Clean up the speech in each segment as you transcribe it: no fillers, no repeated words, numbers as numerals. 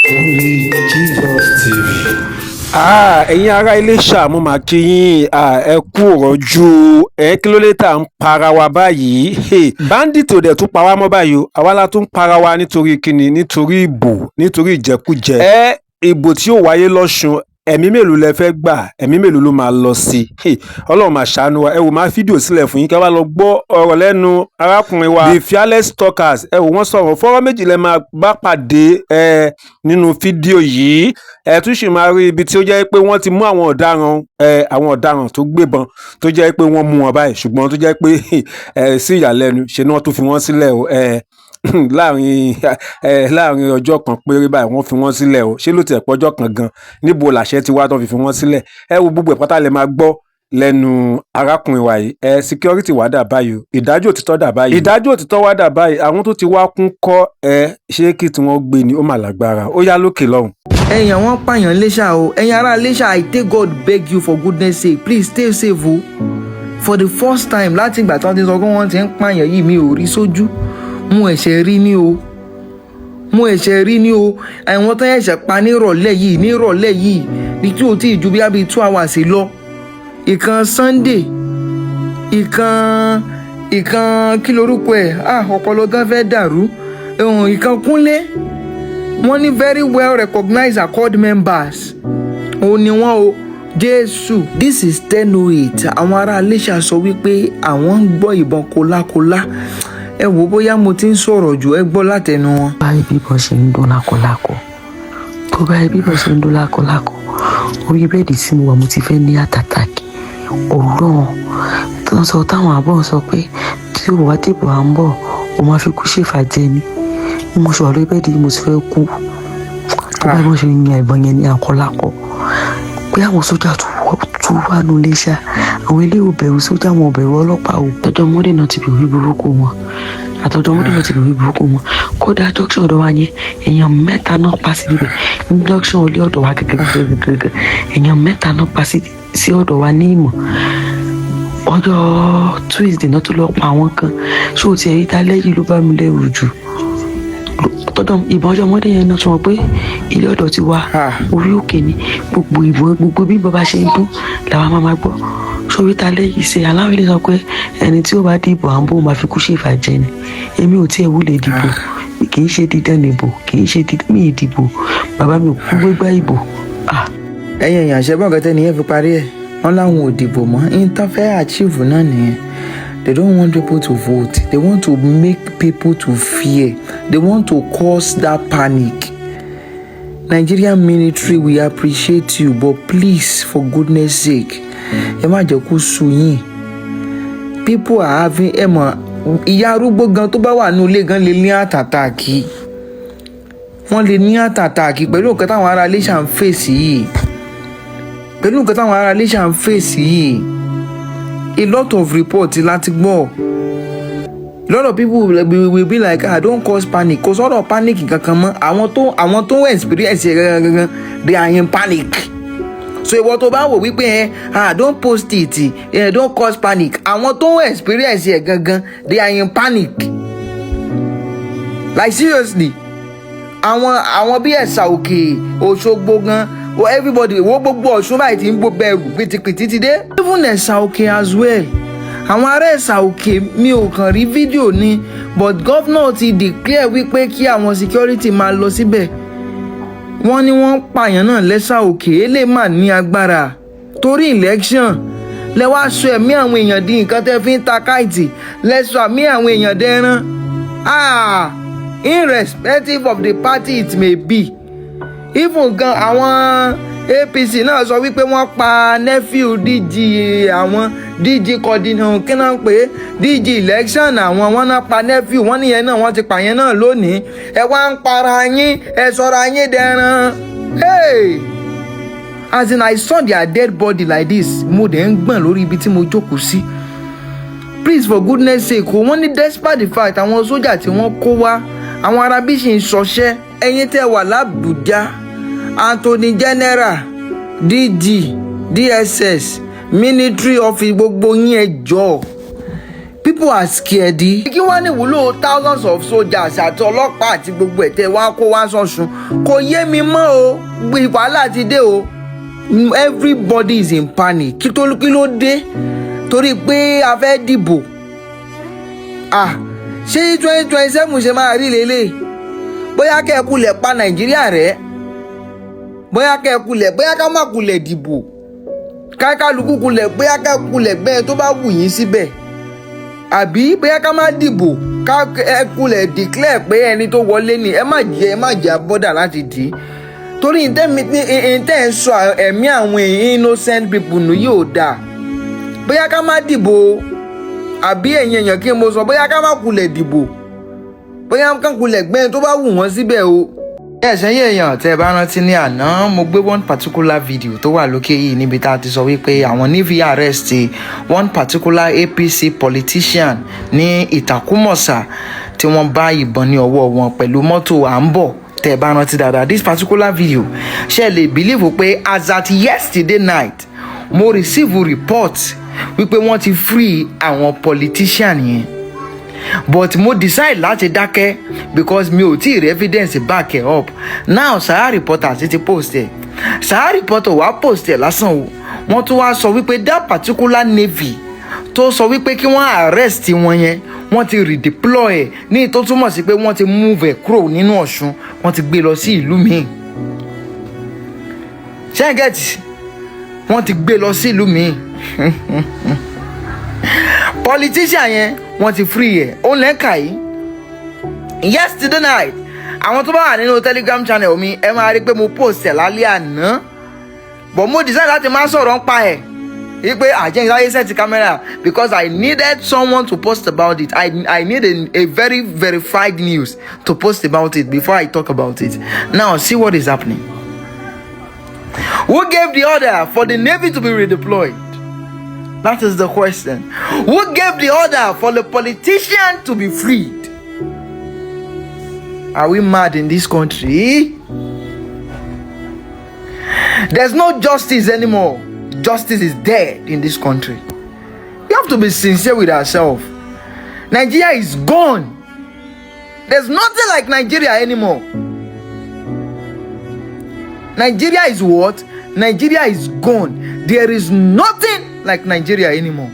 Only Jesus TV. Ẹ̀yin ará Ilesa mo máa kí yín ẹ kú ọ̀rọ̀jú kí ló dé tá ń para wa báyìí bandit ò dẹ̀ tún pa wá mọ́ báyìí o àwa la tún para wa nítorí kíni nítorí ìbò nítorí ìjẹkújẹ ìbò tí ó wáyé lọ́sùn ẹ̀mí mélòó lẹ fẹ́ gbà ẹ̀mí mélòó ló máa lọ sí Ọlọ́run máa ṣàánú wa ẹ wò máa fídíò sílẹ̀ fún yín kí wá lọ gbọ́ ọ̀rọ̀ lẹ́nu arákùnrin wa the fearless talkers ẹ wò wọ́n sọ̀rọ̀ fọ́rọ̀ méjì lẹ máa bá pàdé nínú fídíò yìí ẹ tún sì máa rí ibi tí ó jẹ́ pé wọ́n ti mú àwọn ọ̀daràn tó gbébọn tó jẹ́ pé wọ́n mú wọn báyìí ṣùgbọ́n tó jẹ́ pé sí ìyàlẹ́nu ṣe ni wọ́n tún fi wọ́n sílẹ̀ o láàrin ọjọ́ kan péré báyìí wọ́n fi wọ́n sílẹ̀ o ṣé ló ti ẹ̀pọ̀ ọjọ́ kan gan níbo làṣẹ ti wá tán fi wọ́n sílẹ̀ ẹ wo gbogbo ìpátá lè máa gbọ́ lẹ́nu arákùnrin wa yìí security wà dà báyìí ìdájọ́ òtítọ́ dà báyìí ìdájọ́ òtítọ́ wà dà báyìí àwọn tó ti wá kún kọ́ ṣé kí tí wọ́n gbé ni ó mà lágbára ó yá lókè lọ́hùn. ẹ̀yin àwọn pààyàn Ilesa o ẹ̀yin ará Ilesa I take God beg you for goodness sake please stay safe o for the first time láti ìgbà tí wọ́n ti sọ pé wọ́n ti ń pààyàn yìí mi ò rí sójú mo ẹ̀ṣẹ̀ rí ní o àwọn tó ẹ̀ṣẹ̀ pa nírọ̀lẹ́ yìí ní tí ò tí ì ju bí i 2 hours lọ ìkan Sunday ìkan kí lorúkọ ẹ̀ ọpọlọ gan fẹ́ dàrú ìkan Kúnlé wọ́n ní very well recognized accord members òun ni wọ́n o Jésù. This is 10:08 àwọn ará Ilesa sọ wípé àwọn ń gbọ́ ìbọn kólákólá ẹ wò bóyá mo ti ń sọ̀rọ̀ jù ẹ gbọ́ látẹnu wọn. báyìí bíbọn ṣe ń dún lákọlákọ orí bẹ́ẹ̀dì tí mo wà mo ti fẹ́ ní àtàtàkì Ọlọ́run tó ń sọ táwọn àbọ̀ sọ pé tí ò wá dìbò à ń bọ̀ ó máa fi kú ṣèfàjẹ́ ni mo sọ orí bẹ́ẹ̀dì mo ti fẹ́ kú tó bá bọ́ ṣe ń yan ìbọn yẹn ní àkọlákọ pé àwọn sójà tó wà ní Ilesa àwọn ilé òbẹ̀rù sójà wọn òbẹ̀rù ọlọ́pàá ò tọjọ́ mọ́dé náà ti bẹ̀rù burúkú wọn kódà junction ọ̀dọ̀ wa yẹn èèyàn 3 náà pa sí ibẹ̀ ní junction olé ọ̀dọ̀ wa gẹ́gẹ́ èèyàn 3 náà pa sí ọ̀dọ̀ wa ní Ìmọ̀ ọjọ́ Tuesday náà tó lọ pa àwọn kan ṣó ti ẹ̀rí ta lẹ́yìn ló bá mi lẹ́rù jù tọ́dọ̀ ìbọn ọjọ́ mọ́dé yẹn náà sọ pé ilé ọ̀dọ̀ ti wá orí òkè ni gbogbo bí bàbá ṣe ń dún làwọn máa gbọ́ sórí ta lẹ́yìn ṣe aláwọ̀ ilé sọ pé ẹni tí ó bá dìbò à ń bò máa fi kú ṣèfàjẹ́ ni èmi ò tiẹ̀ wúlẹ̀ dìbò kì í ṣe dídán nìbò kì í ṣe dídán mi ìdìbò bàbá mi ò kú gbégbá ìbò. ẹ̀yin èèyàn àṣẹbọ̀n kẹtẹ nìyẹn fi parí ẹ̀ wọ́n láwọn ò dìbò mọ́ nǹkan fẹ́ achieve náà nìyẹn. They don't want people to vote. They want to make people to fear. They want to cause that panic. Nigerian military, we appreciate you, but please, for goodness sake, ẹ má jẹ́ kó sú yín. People are having ìyá arúgbó gan tó bá wà ní ilé gan lè ní àtàtàkì. Wọ́n lè ní àtàtàkì pẹ̀lú nǹkan táwọn ará Ilesa ń fèsì yìí. A lot of reports láti gbọ́. A lot of people will be like, don't cause panic. Kò sọ̀rọ̀ panic kankan mọ́. Àwọn tó experience gangan, they are in panic. So ìwọ tó bá wò wípé don't post it, don't cause panic. Àwọn tó experience gangan, they are in panic. Like seriously. Àwọn bí Ẹ̀sà Òkè, Òṣogbo gan. Well, everybody wo gbogbo Ọ̀ṣun báyìí ti ń gbó bẹ̀rù pìtìpìtì ti dé. Even Ẹ̀sà Òkè as well. Àwọn ará Ẹ̀sà Òkè mi ò kàn rí fídíò ni but governor ti declare wípé kí àwọn security máa lọ síbẹ̀. Wọ́n ní wọ́n pààyàn náà l'Ẹ̀sà Òkè eléyìí mà ní agbára torí election lẹ́wọ́ aṣọ ẹ̀mí àwọn èèyàn di nǹkan tẹ́ fi ń ta káìtì lẹ́sọ àmì àwọn èèyàn dẹ́rán. Irrespective of the party it may be. Even gan àwọn APC náà sọ wípé wọ́n pa nephew DG coordinator kí náà pé DG election àwọn wọ́n náà pa nephew wọ́n níyẹn náà wọ́n ti pààyàn náà lónìí ẹ wá ń para yín ẹ sọra yín dẹran. As in I saw their dead body like this mo dẹ̀ ń gbọ̀n lórí ibi tí mo jókòó sí. Please for goodness sake wọ́n ní despite the fact àwọn sójà tí wọ́n kó wá àwọn arábí ṣì ń ṣọṣẹ́ ẹ̀yin tẹ́ wà l'Abuja Anthony General DG DSS military office gbogbo yín ẹ jọ̀ọ́ people are scared. Kí wá ní ìwúlò thousands of soldiers àti ọlọ́pàá àti gbogbo ẹ̀tẹ̀ wá kó wá sọ̀sùn kò yé mi mọ́ o wàhálà ti dé o. Everybody is in panic. Kí ló dé torí pé a fẹ́ dìbò. Ṣé 2027 ṣe máa rí lélẹ̀? Bóyá kẹ́ ẹ kulẹ̀ pa Nàìjíríà rẹ̀, bóyá ká má kulẹ̀ dìbò, kálukú kulẹ̀, bóyá ká kulẹ̀ gbẹ́ tó bá wù yín síbẹ̀, àbí bóyá ká má dìbò, ká ẹ kulẹ̀ declare pé ẹni tó wọlé ni ẹ má jẹ́ bọ́dà láti dì í torí ìtẹ́ ń sọ ẹ̀mí àwọn innocent people nù yóò dáa. Bóyá ká má dìbò, àbí ẹ̀yin èèyàn kí n mo sọ bóyá ká má kulẹ̀ dìbò, bóyá ká kulẹ̀ gbẹ́ tó bá wù wọ́n síbẹ̀ o. Ẹ̀sẹ̀yìn èèyàn tẹ́ ẹ bá rántí ní àná mo gbé one particular video tó wà lókè yìí níbi tá a ti sọ wípé àwọn Navy arrest one particular APC politician ní Ìtàkùmọ̀sà tí wọ́n bá ìbọn ní ọwọ́ wọn pẹ̀lú mọ́tò à ń bọ̀. Tẹ́ ẹ bá rántí dáadáa this particular video ṣe lè believe pé as at yesterday night mo receive report wípé wọ́n ti free àwọn politician yẹn but mo decide láti dákẹ́ because mi ò tí ì rí evidence back it up. Now Sahara reporter ti post ẹ̀, Sahara reporter wá post ẹ̀ lásán o, wọ́n tún wá sọ wípé that particular navy tó sọ wípé kí wọ́n arrest wọn yẹn wọ́n ti redeploy ẹ̀ ní tó túmọ̀ sí pé wọ́n ti move ẹ̀ kúrò nínú Ọ̀ṣun, wọ́n ti gbé lọ sí ìlú míì. ṣẹ́gẹ̀tì wọ́n ti gbé lọ sí ìlú míì. Politician yẹn wọ́n ti free ẹ̀ ó lẹ́ka yìí. Yesterday night àwọn tó bá wà nínú Telegram channel mi ẹ máa rí pé mo post ẹ̀ lálẹ́ àná but mo decide láti má sọ̀rọ̀ ń pa ẹ̀ wípé àjẹ́ ìsáyé set camera because I needed someone to post about it. I need a very verified news to post about it before I talk about it. Now see what is happening. Who gave the order for the Navy to be redeployed? That is the question. Who gave the order for the politician to be freed? Are we mad in this country? There's no justice anymore. Justice is dead in this country. We have to be sincere with ourselves. Nigeria is gone. There's nothing like Nigeria anymore. Nigeria is what? Nigeria is gone. There is nothing like Nigeria anymore.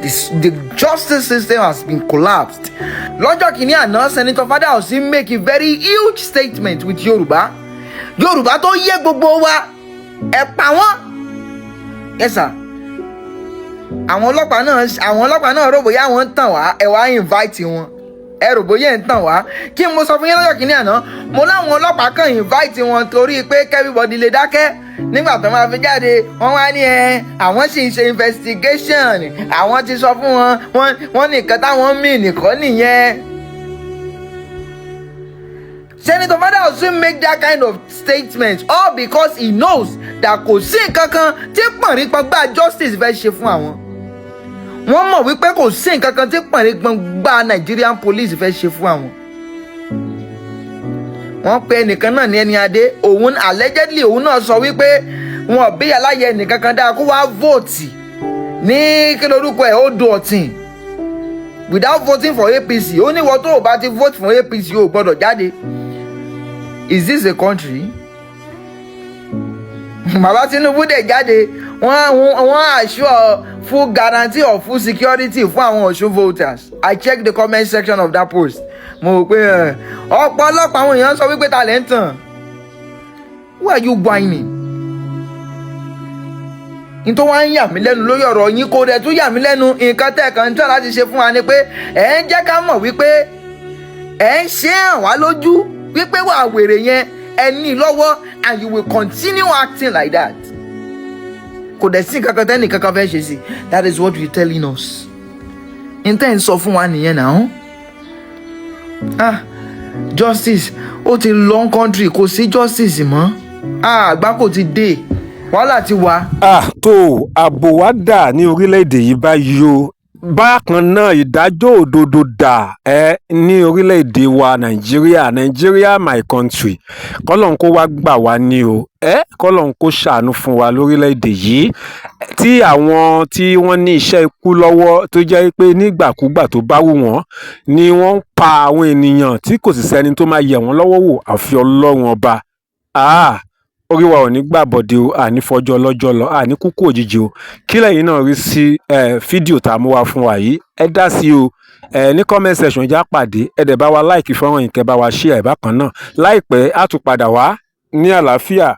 The justice system has been collapsed. Lọ́jọ́ kìíní àná, Senator Father Osun make a very huge statement with Yorùbá. Yorùbá tó yé gbogbo wa, ẹ pa wọ́n. Yes sir. Àwọn ọlọ́pàá náà rò bóyá wọ́n ń tàn wá, ẹ wá invite wọn. Ẹ rò bóyá ń tàn wá. Kí mo sọ fún yín lọ́jọ́ kìíní àná, mo láwọn ọlọ́pàá kan invite wọn torí pé everybody lè dákẹ́. Nígbà tó máa fi jáde wọ́n wá ní àwọn sì ń ṣe investigation, àwọn ti sọ fún wọn nìkan táwọn mí nìkan nìyẹn. Senator Father Osun make that kind of statement all because he knows that kò sí nǹkan kan tí pọ̀nrípọ̀ngbà justice fẹ́ ṣe fún àwọn. Wọ́n mọ̀ wípé kò sí nǹkan kan tí pọ̀nrípọ̀ngbà Nigerian police fẹ́ ṣe fún àwọn. Wọ́n pe ẹnìkan náà ní Enia òun allegedly òun náà sọ wípé wọn bí aláyẹ ẹnìkan kan dáa kó wá vote ní kí lórúkọ ẹ̀ ó do ọ̀tìn without voting for APC. Ó ní wọ́n tó o bá ti vote for APC o gbọ́dọ̀ jáde. Is this a country? Bàbá Tinubu dẹ̀ jáde wọ́n assure full guarantee of full security fún àwọn Ọ̀ṣun voters. I checked the comment section of that post. Mo rò pé ọ̀pọ̀lọpọ̀ àwọn èèyàn sọ wípé ta lẹ́ ń tàn. Who are you whining? Nítorí wọ́n ń yà mí lẹ́nu lórí ọ̀rọ̀ yín kó dẹ̀ tún yà mí lẹ́nu nǹkan tẹ́ kàn ń tọ́ láti ṣe fún wa ni pé ẹ̀ ń jẹ́ ká mọ̀ wípé ẹ̀ ń ṣe hàn wá lójú wípé wà wèrè yẹn ẹ ní lọ́wọ́ and you will continue acting like that. Kò dẹ̀ sí nǹkan kan tẹ́ nìkan kan fẹ́ ṣe sí. That is what you telling us. Ǹtẹ́ ń sọ fún wa nìyẹn náà. Justice ó ti long country kò sí justice mọ́. Àgbákò ti dé wàhálà ti wà. Tó ààbò wa dà ní orílẹ̀-èdè yìí báyìí o bákan náà ìdájọ́ òdodo dà ní orílẹ̀-èdè wa nàìjíríà my country kọ́lọ́n kó wá gbà wá ní o kọ́lọ́n kó ṣàánú fún wa lórílẹ̀-èdè yìí tí àwọn tí wọ́n ní iṣẹ́ ikú lọ́wọ́ tó jẹ́ pé nígbàkúgbà tó bá wù wọ́n ni wọ́n ń pa àwọn ènìyàn tí kò sì sẹ́ni tó máa yẹ̀ wọ́n lọ́wọ́ wò àfi ọlọ́run ọba orí wa ò ní gbàbọ̀dé o àní fọjọ́ ọlọ́jọ́ lọ àní kúkú òjijì o kí lẹ́yìn náà rí sí fídíò tá a mú wá fún wa yìí ẹ dá sí o ní comment section já pàdé ẹ dẹ̀ bá wa like fọ́nrán yìí kẹ́ bá wa share ẹ̀ bákan náà láìpẹ́ á tún padà wá ní àlàáfíà